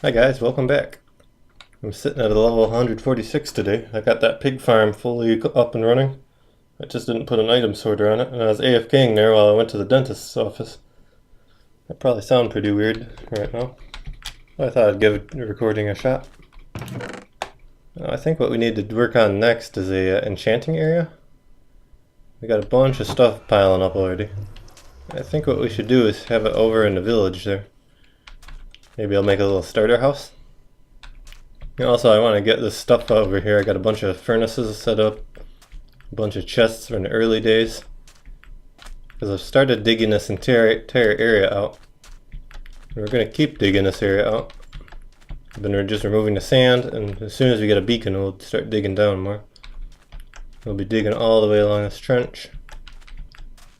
Hi guys, welcome back. I'm sitting at a level 146 today. I got that pig farm fully up and running. I just didn't put an item sorter on it, and I was AFKing there while I went to the dentist's office. I probably sound pretty weird right now. I thought I'd give recording a shot. I think what we need to work on next is a enchanting area. We got a bunch of stuff piling up already. I think what we should do is have it over in the village there. Maybe I'll make a little starter house. And also, I want to get this stuff over here. I got a bunch of furnaces set up, a bunch of chests from the early days. Because I've started digging this entire area out. And we're going to keep digging this area out. I've been just removing the sand, and as soon as we get a beacon, we'll start digging down more. We'll be digging all the way along this trench.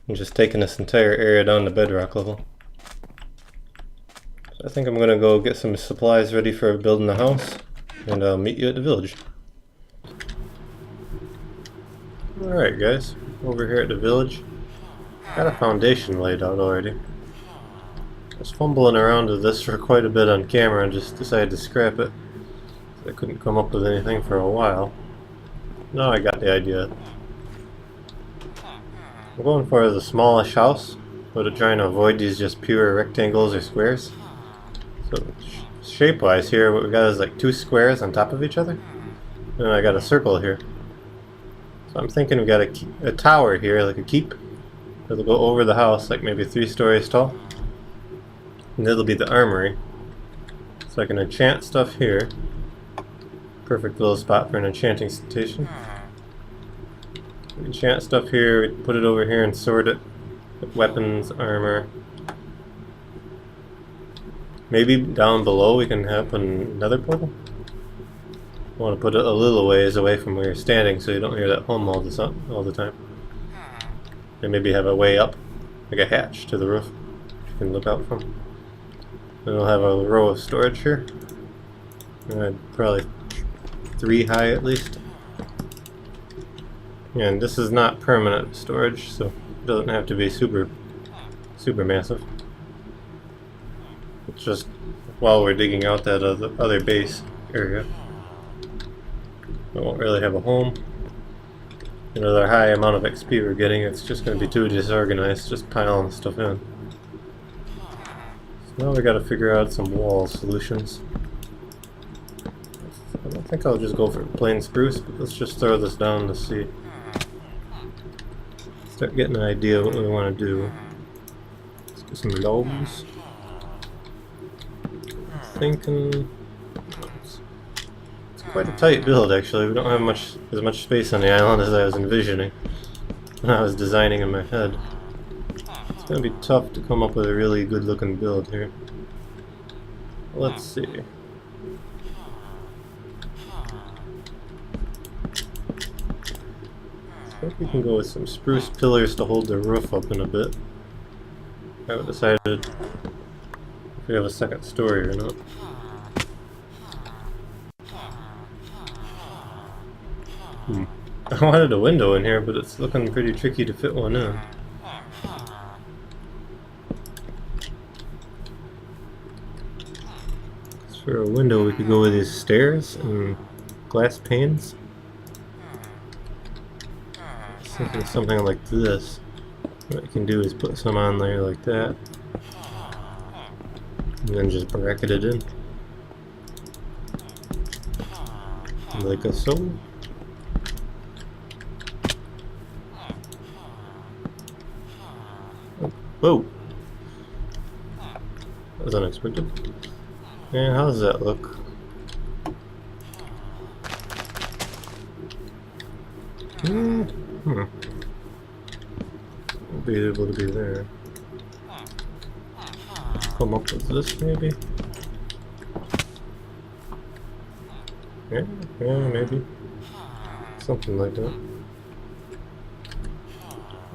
And just taking this entire area down to bedrock level. So I think I'm going to go get some supplies ready for building the house. And I'll meet you at the village. Alright guys, over here at the village. Got a foundation laid out already. I was fumbling around with this for quite a bit on camera and just decided to scrap it. I couldn't come up with anything for a while. Now I got the idea. I'm going for the smallest house, but trying to avoid these just pure rectangles or squares. So shape-wise here, what we got is like two squares on top of each other. And I got a circle here. So I'm thinking we got a tower here, like a keep. It'll go over the house, like maybe 3 stories tall. And it'll be the armory. So I can enchant stuff here. Perfect little spot for an enchanting station. Enchant stuff here, put it over here and sort it. With weapons, armor. Maybe down below we can have another portal. I want to put it a little ways away from where you're standing so you don't hear that hum all the time. And maybe have a way up, like a hatch to the roof you can look out from. Then we'll have a row of storage here. Probably 3 high at least. And this is not permanent storage, so it doesn't have to be super massive. It's just while we're digging out that other base area. We won't really have a home. Another high amount of XP we're getting, it's just going to be too disorganized, just piling stuff in. So now we got to figure out some wall solutions. I don't think I'll just go for plain spruce, but let's just throw this down to see. Start getting an idea of what we want to do. Let's get some logs. Thinking it's quite a tight build actually. We don't have as much space on the island as I was envisioning when I was designing in my head. It's gonna be tough to come up with a really good looking build here. Let's see. I think we can go with some spruce pillars to hold the roof up in a bit. I haven't decided if we have a second story or not. I wanted a window in here, but it's looking pretty tricky to fit one in. So for a window, we could go with these stairs and glass panes. Something like this. What I can do is put some on there like that. And then just bracket it in. Like so. Whoa! That was unexpected. And how does that look? Won't be able to be there. Come up with this maybe? Yeah, maybe. Something like that.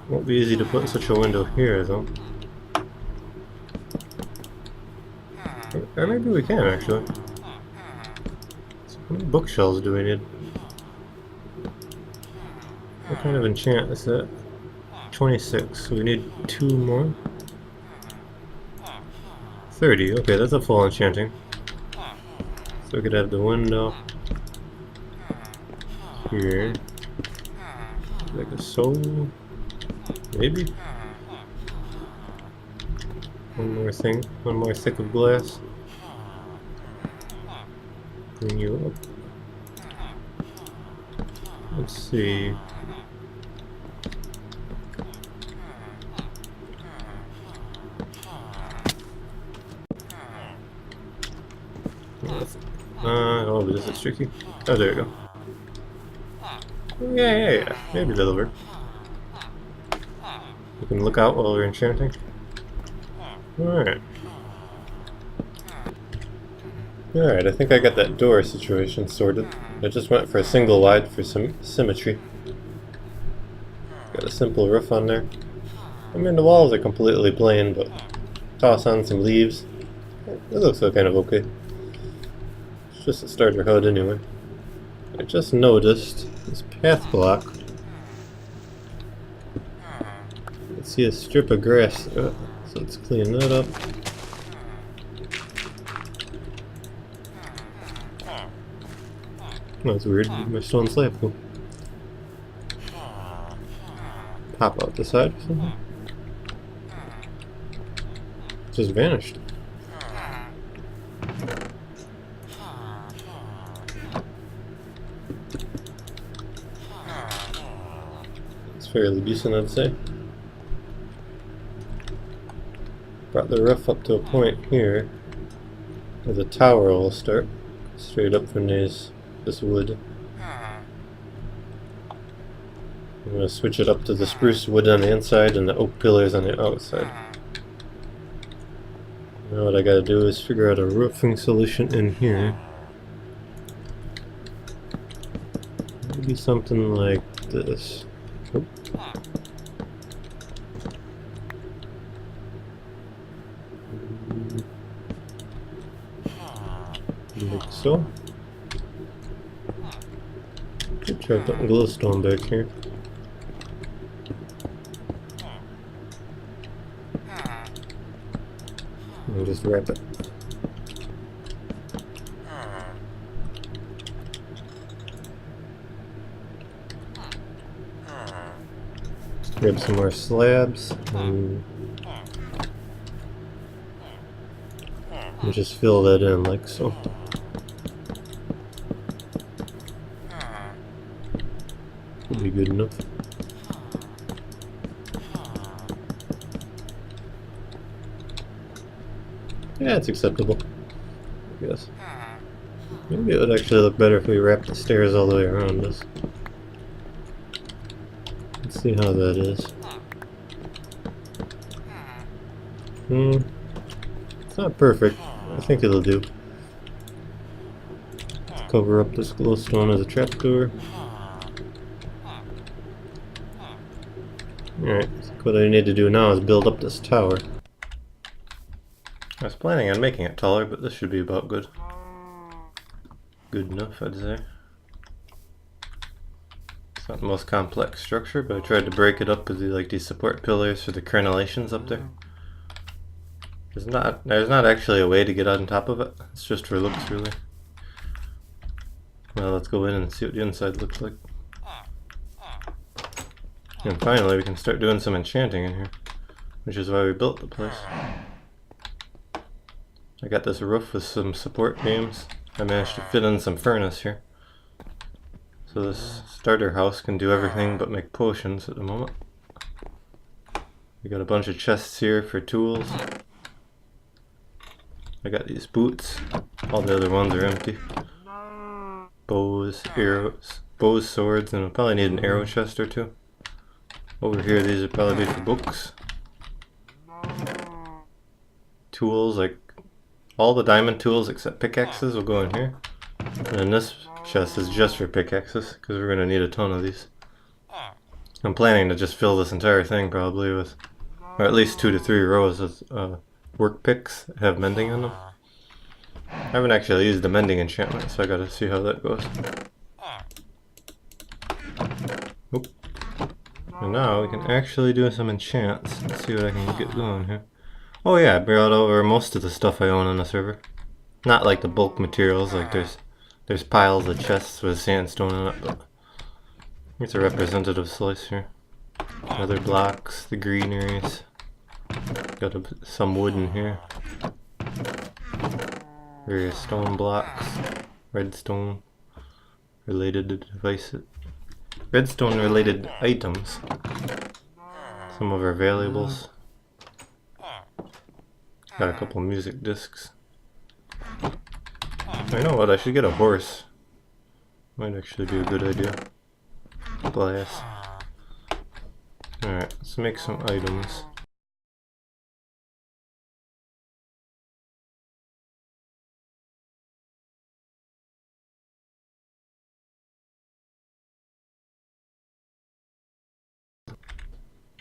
Won't be easy to put such a window here though. Or maybe we can actually. So how many bookshelves do we need? What kind of enchant is that? 26, so we need 2 more. 30, okay, that's a full enchanting. So we could have the window here. Like a soul. Maybe? One more thing. One more thick of glass. Bring you up. Let's see. Oh, this is tricky. Oh, there you go. Yeah. Maybe that'll work. You can look out while we're enchanting. Alright. Alright, I think I got that door situation sorted. I just went for a single wide for some symmetry. Got a simple roof on there. I mean, the walls are completely plain, but toss on some leaves. It looks kind of okay. It's just a starter HUD anyway. I just noticed this path block. Let's see a strip of grass. So let's clean that up. That's weird. My stone slab will pop out the side or something. Just vanished. It's fairly decent, I'd say. Brought the roof up to a point here where the tower will start straight up from this wood. I'm going to switch it up to the spruce wood on the inside and the oak pillars on the outside. Now what I gotta do is figure out a roofing solution in here. Maybe something like this. Oh. Like so. Could try putting glowstone back here. And just wrap it. Just grab some more slabs and just fill that in like so. Should be good enough. Yeah, it's acceptable, I guess. Maybe it would actually look better if we wrapped the stairs all the way around this. Let's see how that is. It's not perfect. I think it'll do. Let's cover up this glowstone as a trapdoor. Alright, what I need to do now is build up this tower. I was planning on making it taller, but this should be about good. Good enough, I'd say. It's not the most complex structure, but I tried to break it up with these support pillars for the crenellations up there. There's not actually a way to get on top of it. It's just for looks, really. Well, let's go in and see what the inside looks like. And finally, we can start doing some enchanting in here, which is why we built the place. I got this roof with some support beams. I managed to fit in some furnace here. So this starter house can do everything but make potions at the moment. We got a bunch of chests here for tools. I got these boots. All the other ones are empty. Bows, arrows, bows, swords, and I'll probably need an arrow chest or two. Over here, these would probably be for books. Tools, like all the diamond tools except pickaxes will go in here. And then this chest is just for pickaxes, because we're going to need a ton of these. I'm planning to just fill this entire thing probably with, or at least 2 to 3 rows of work picks that have mending on them. I haven't actually used the mending enchantment, so I gotta see how that goes. Oop. And now we can actually do some enchants. Let's see what I can get going here. Oh yeah, I brought over most of the stuff I own on the server. Not like the bulk materials, like there's piles of chests with sandstone in it, but here's a representative slice here. Other blocks, the greeneries. Got some wood in here. Various stone blocks, redstone related devices, redstone related items. Some of our valuables. Got a couple music discs. You know what? I should get a horse. Might actually be a good idea. Glass. Alright, let's make some items.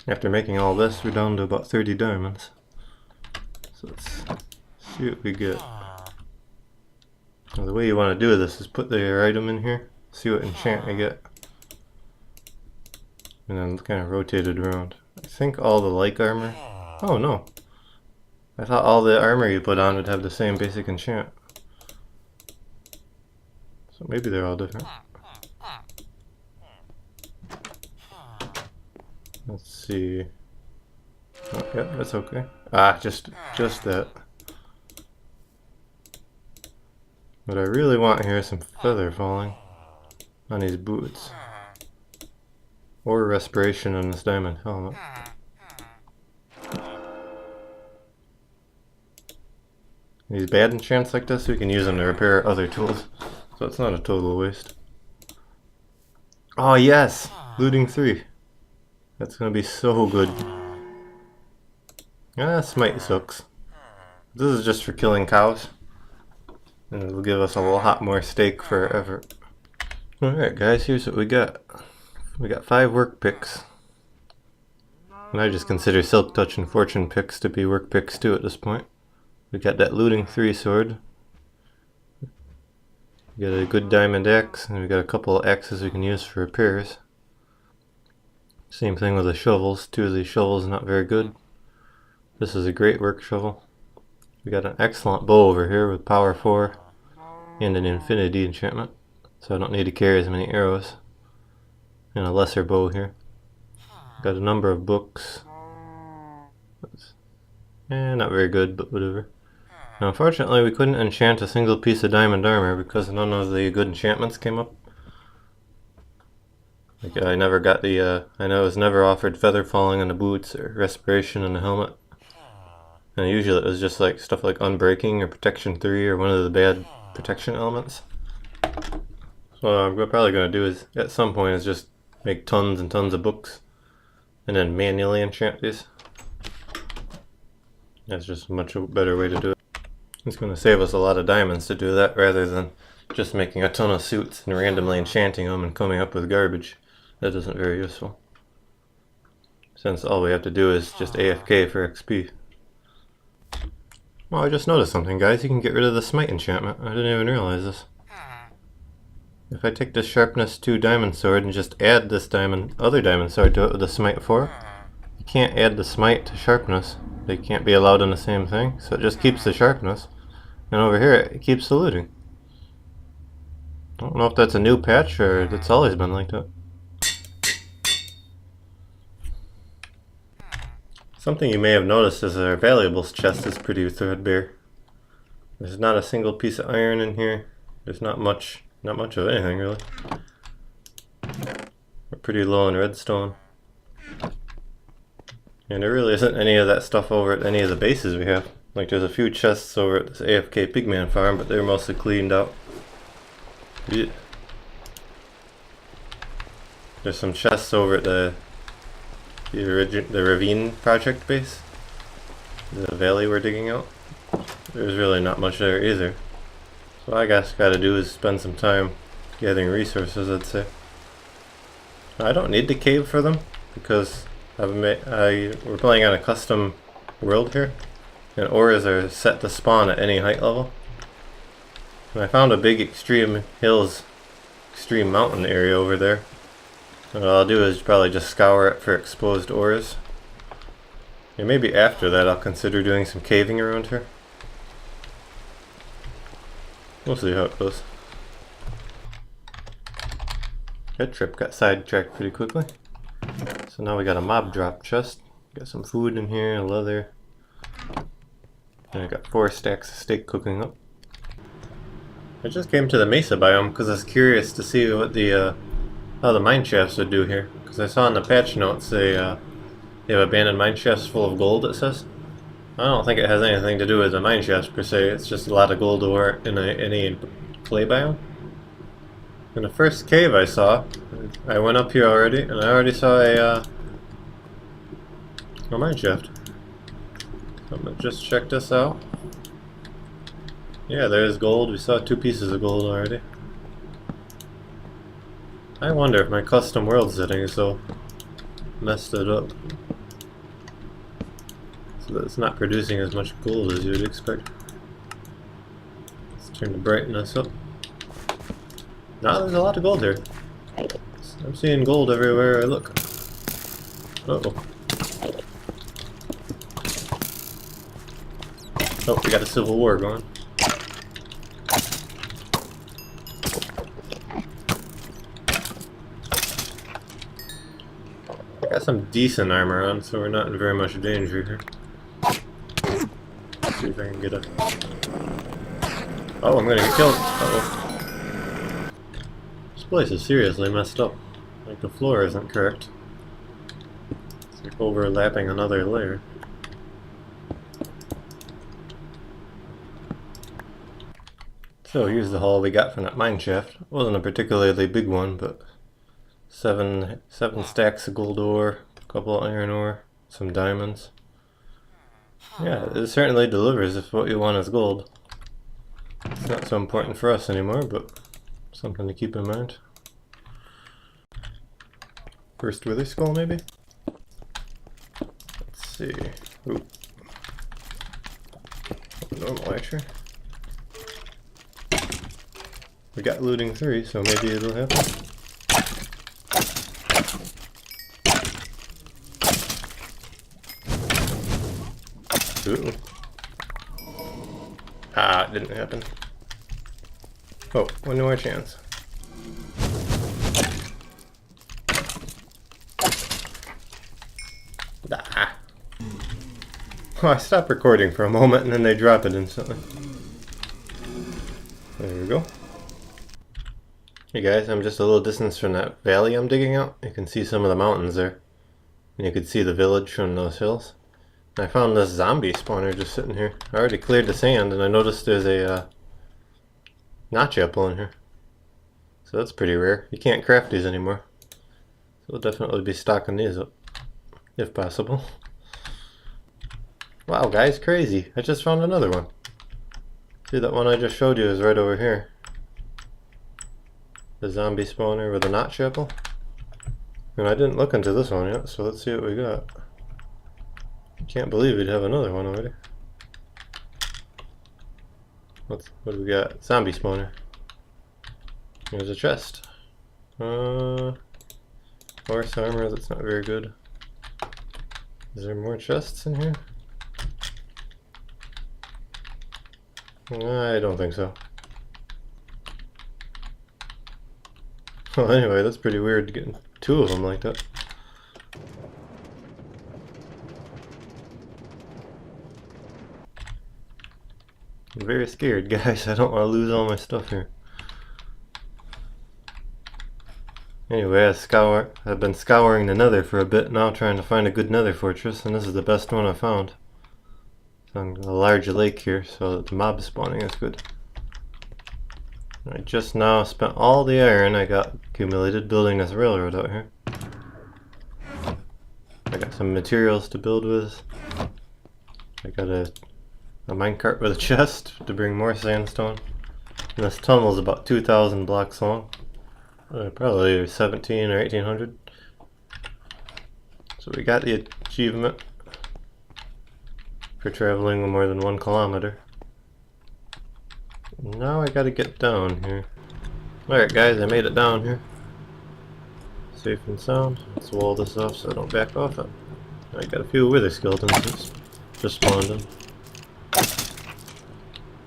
After making all this, we're down to about 30 diamonds. So let's see what we get. Now the way you want to do this is put your item in here, see what enchant you get, and then kind of rotate it around. I think all the like armor. Oh no! I thought all the armor you put on would have the same basic enchant. So maybe they're all different. Let's see. Oh, yeah, that's okay. Ah, just that. What I really want here is some feather falling on these boots. Or respiration on this diamond helmet. These bad enchants like this, we can use them to repair other tools. So it's not a total waste. Oh yes! Looting 3. That's gonna be so good. Ah, smite sucks. This is just for killing cows. And it'll give us a lot more steak forever. Alright guys, here's what we got. We got 5 work picks. And I just consider Silk Touch and Fortune picks to be work picks too at this point. We got that Looting 3 sword. We got a good diamond axe, and we got a couple of axes we can use for repairs. Same thing with the shovels. 2 of these shovels not very good. This is a great work shovel. We got an excellent bow over here with power 4 and an infinity enchantment, so I don't need to carry as many arrows. And a lesser bow here. Got a number of books. Not very good, but whatever. Now, unfortunately, we couldn't enchant a single piece of diamond armor because none of the good enchantments came up. Like, I never got the, I know I was never offered feather falling on the boots or respiration on the helmet. And usually it was just like stuff like unbreaking or protection 3 or one of the bad protection elements. So what I'm probably going to do is, at some point, is just make tons and tons of books and then manually enchant these. That's just a much better way to do it. It's going to save us a lot of diamonds to do that rather than just making a ton of suits and randomly enchanting them and coming up with garbage. That isn't very useful, since all we have to do is just AFK for XP. Well, I just noticed something, guys. You can get rid of the smite enchantment. I didn't even realize this. If I take this sharpness 2 diamond sword and just add this other diamond sword to it with the smite 4, you can't add the smite to sharpness. They can't be allowed in the same thing, so it just keeps the sharpness. And over here, it keeps the looting. I don't know if that's a new patch or it's always been like that. Something you may have noticed is our valuables chest is pretty threadbare. There's not a single piece of iron in here. There's not much of anything really. We're pretty low in redstone. And there really isn't any of that stuff over at any of the bases we have. Like, there's a few chests over at this AFK Pigman farm, but they're mostly cleaned out. Yeah. There's some chests over at the Ravine project base. The valley we're digging out. There's really not much there either. So what I guess gotta do is spend some time gathering resources, I'd say. I don't need the cave for them, because we're playing on a custom world here, and auras are set to spawn at any height level. And I found a big extreme mountain area over there. And what I'll do is probably just scour it for exposed auras. And maybe after that I'll consider doing some caving around here. We'll see how it goes. That trip got sidetracked pretty quickly. So now we got a mob drop chest. Got some food in here, leather. And I got 4 stacks of steak cooking up. I just came to the mesa biome because I was curious to see what the how the mine shafts would do here. Because I saw in the patch notes they have abandoned mine shafts full of gold, it says. I don't think it has anything to do with the mine shafts per se, it's just a lot of gold ore in any clay biome. In the first cave I saw, I went up here already, and I already saw a mine shaft. So I'm gonna just check this out. Yeah, there's gold. We saw 2 pieces of gold already. I wonder if my custom world settings so messed it up. So that it's not producing as much gold as you would expect. Let's turn the brightness up. Now there's a lot of gold here. I'm seeing gold everywhere I look. Uh-oh. Oh, we got a civil war going. I got some decent armor on, so we're not in very much danger here. Let's see if I can get a... Oh, I'm gonna get killed. Uh-oh. This place is seriously messed up. Like the floor isn't correct. It's like overlapping another layer. So here's the haul we got from that mine shaft. It wasn't a particularly big one, but seven stacks of gold ore, a couple of iron ore, some diamonds. Yeah, it certainly delivers if what you want is gold. It's not so important for us anymore, but something to keep in mind. First wither skull, maybe? Let's see. Ooh. Normal archer. We got looting 3, so maybe it'll happen. Ooh. Ah, it didn't happen. Oh, one more chance. Ah. Oh, I stopped recording for a moment and then they drop it instantly. There we go. Hey guys, I'm just a little distance from that valley I'm digging out. You can see some of the mountains there. And you can see the village from those hills. I found this zombie spawner just sitting here. I already cleared the sand and I noticed there's a notch apple in here. So that's pretty rare. You can't craft these anymore. So we'll definitely be stocking these up, if possible. Wow guys, crazy. I just found another one. See, that one I just showed you is right over here. The zombie spawner with a notch apple. And I didn't look into this one yet, so let's see what we got. Can't believe we'd have another one already. What do we got? Zombie spawner. There's a chest. Horse armor, that's not very good. Is there more chests in here? I don't think so. Well, anyway, that's pretty weird getting 2 of them like that. I'm very scared, guys. I don't want to lose all my stuff here. Anyway, I've been scouring the nether for a bit now, trying to find a good nether fortress, and this is the best one I've found. It's on a large lake here, so that the mob spawning is good. I just now spent all the iron I got accumulated building this railroad out here. I got some materials to build with. I got a minecart with a chest to bring more sandstone. And this tunnel is about 2,000 blocks long. Probably 17 or 1800. So we got the achievement for traveling more than 1 kilometer. Now I gotta get down here. Alright guys, I made it down here. Safe and sound. Let's wall this off so I don't back off it. I got a few wither skeletons just spawned in.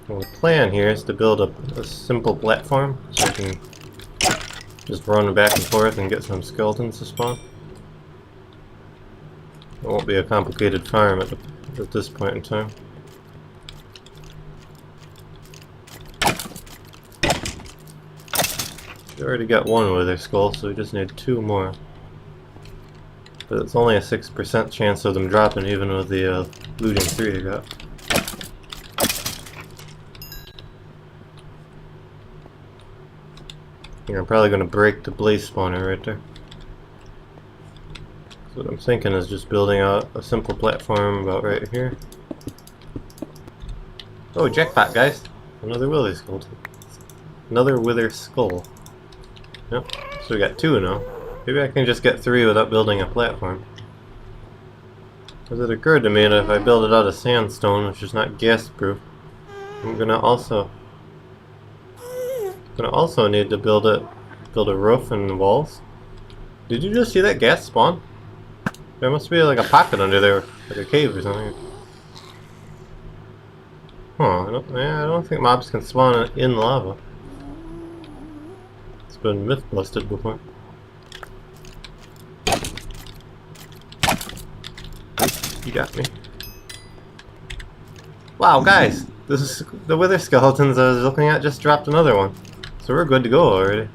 Well, the plan here is to build a simple platform so I can just run back and forth and get some skeletons to spawn. It won't be a complicated farm at this point in time. We already got one wither skull, so we just need 2 more. But it's only a 6% chance of them dropping, even with the looting 3 I got. Here, I'm probably going to break the blaze spawner right there. So what I'm thinking is just building out a simple platform about right here. Oh, jackpot, guys! Another wither skull. Another wither skull. Yep, so we got 2 now. Maybe I can just get 3 without building a platform. Because it occurred to me that if I build it out of sandstone, which is not gas proof, I'm gonna also need to build a roof and walls. Did you just see that gas spawn? There must be like a pocket under there, like a cave or something. Huh, I don't think mobs can spawn in lava. It's been myth busted before. You got me. Wow, guys! This is the wither skeletons I was looking at just dropped another one. So we're good to go already.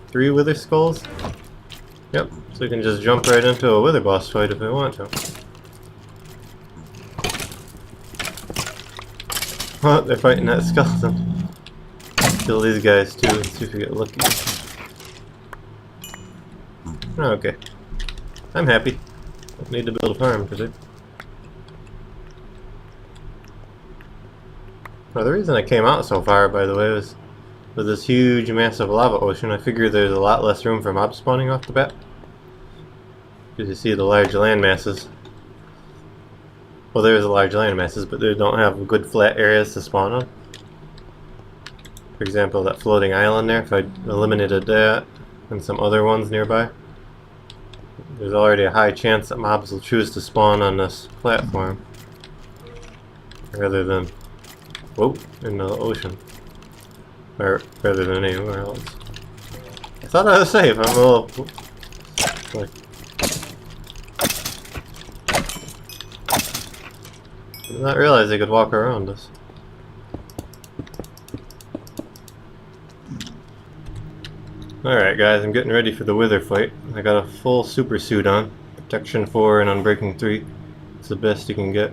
3 wither skulls? Yep, so we can just jump right into a wither boss fight if we want to. Oh, they're fighting that skeleton. Kill these guys too and see if we get lucky. Okay. I'm happy. Don't need to build a farm today. Well, the reason I came out so far, by the way, was with this huge, massive lava ocean. I figured there's a lot less room for mob spawning off the bat. Because you see the large land masses. Well, there's large land masses, but they don't have good flat areas to spawn on. For example, that floating island there, if I eliminated that and some other ones nearby, there's already a high chance that mobs will choose to spawn on this platform rather than, whoa, in the ocean. Or rather than anywhere else. I thought I was safe. I'm a little, like, I did not realize they could walk around us. Alright guys, I'm getting ready for the wither fight. I got a full super suit on. Protection 4 and Unbreaking 3. It's the best you can get.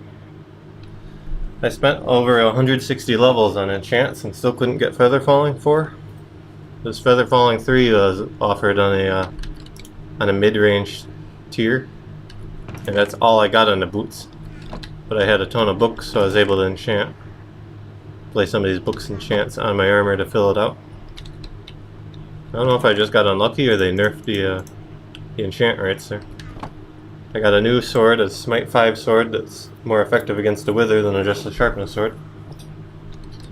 I spent over 160 levels on enchants and still couldn't get Feather Falling 4. This Feather Falling 3 was offered on a mid-range tier. And that's all I got on the boots. But I had a ton of books, so I was able to enchant. Play some of these books enchants on my armor to fill it out. I don't know if I just got unlucky or they nerfed the enchant rates there. I got a new sword, a Smite 5 sword that's more effective against the wither than just a sharpness sword.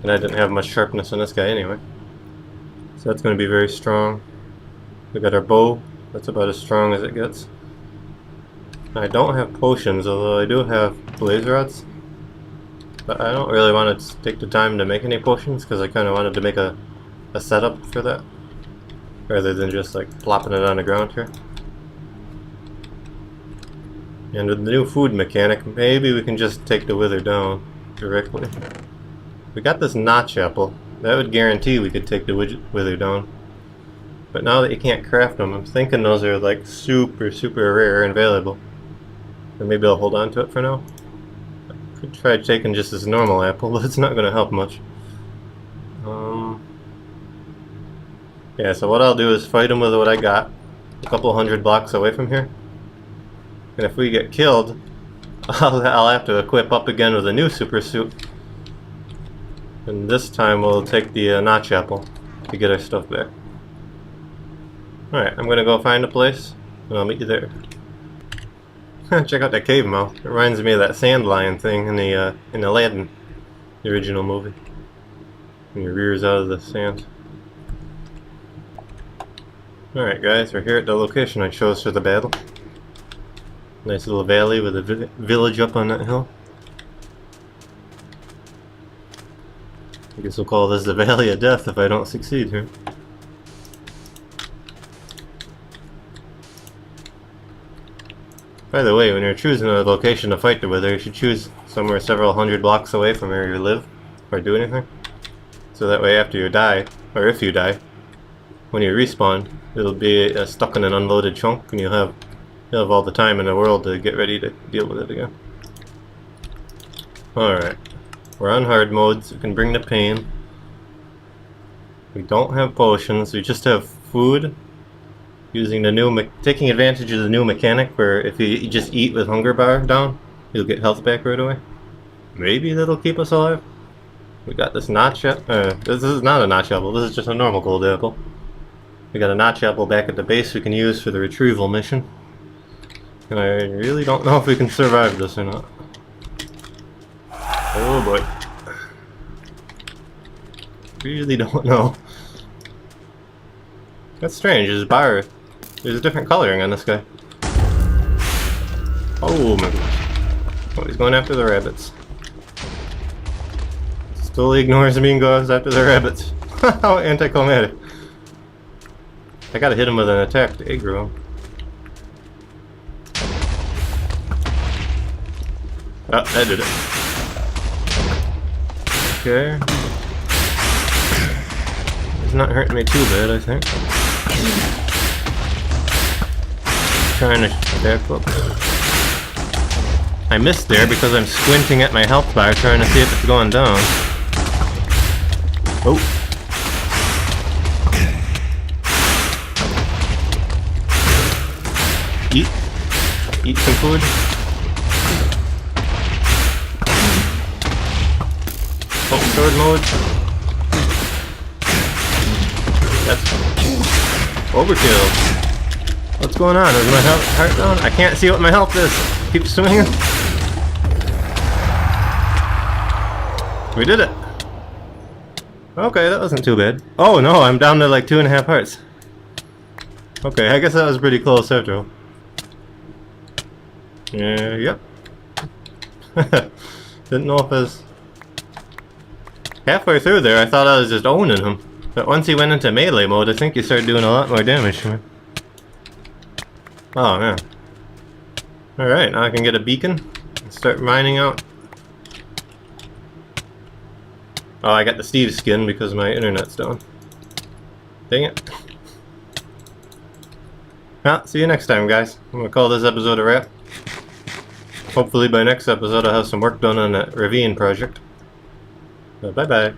And I didn't have much sharpness in this guy anyway. So that's going to be very strong. We got our bow, that's about as strong as it gets. I don't have potions, although I do have blaze rods. But I don't really want to take the time to make any potions because I kind of wanted to make a setup for that. Rather than just like plopping it on the ground here. And with the new food mechanic, maybe we can just take the wither down directly. We got this notch apple. That would guarantee we could take the wither down. But now that you can't craft them, I'm thinking those are like super rare and valuable. So maybe I'll hold on to it for now. I could try taking just this normal apple, but it's not going to help much. Yeah, so what I'll do is fight him with what I got, a couple hundred blocks away from here. And if we get killed, I'll have to equip up again with a new super suit. And this time we'll take the notch apple to get our stuff back. Alright, I'm gonna go find a place, and I'll meet you there. Check out that cave mouth. It reminds me of that sand lion thing in Aladdin, the original movie. When he rears out of the sand. Alright guys, we're here at the location I chose for the battle. Nice little valley with a village up on that hill. I guess we'll call this the Valley of Death if I don't succeed here. By the way, when you're choosing a location to fight the wither, you should choose somewhere several hundred blocks away from where you live or do anything. So that way after you die, or if you die, when you respawn, it'll be stuck in an unloaded chunk and you'll have all the time in the world to get ready to deal with it again. Alright. We're on hard mode, so we can bring the pain. We don't have potions, we just have food. Using the new, taking advantage of the new mechanic where if you just eat with hunger bar down, you'll get health back right away. Maybe that'll keep us alive. We got this notch this is not a notch apple, this is just a normal gold apple. We got a notch apple back at the base we can use for the retrieval mission. And I really don't know if we can survive this or not. Oh boy. Really don't know. That's strange, there's a different coloring on this guy. Oh my gosh. Oh, he's going after the rabbits. Totally ignores me and goes after the rabbits. How anticlimactic. I gotta hit him with an attack to aggro him. Oh, that did it. Okay. It's not hurting me too bad, I think. Trying to back up. I missed there because I'm squinting at my health bar trying to see if it's going down. Oh. Eat some food. Oh, sword mode. That's overkill. What's going on? Is my heart down? I can't see what my health is. Keep swinging. We did it. Okay, that wasn't too bad. Oh no, I'm down to like 2.5 hearts. Okay, I guess that was pretty close after all. Yep. Didn't know if I was... Halfway through there, I thought I was just owning him. But once he went into melee mode, I think he started doing a lot more damage to me. Oh, man. Alright, now I can get a beacon and start mining out. Oh, I got the Steve skin because my internet's down. Dang it. Well, see you next time, guys. I'm gonna call this episode a wrap. Hopefully by next episode I'll have some work done on that ravine project. Bye-bye.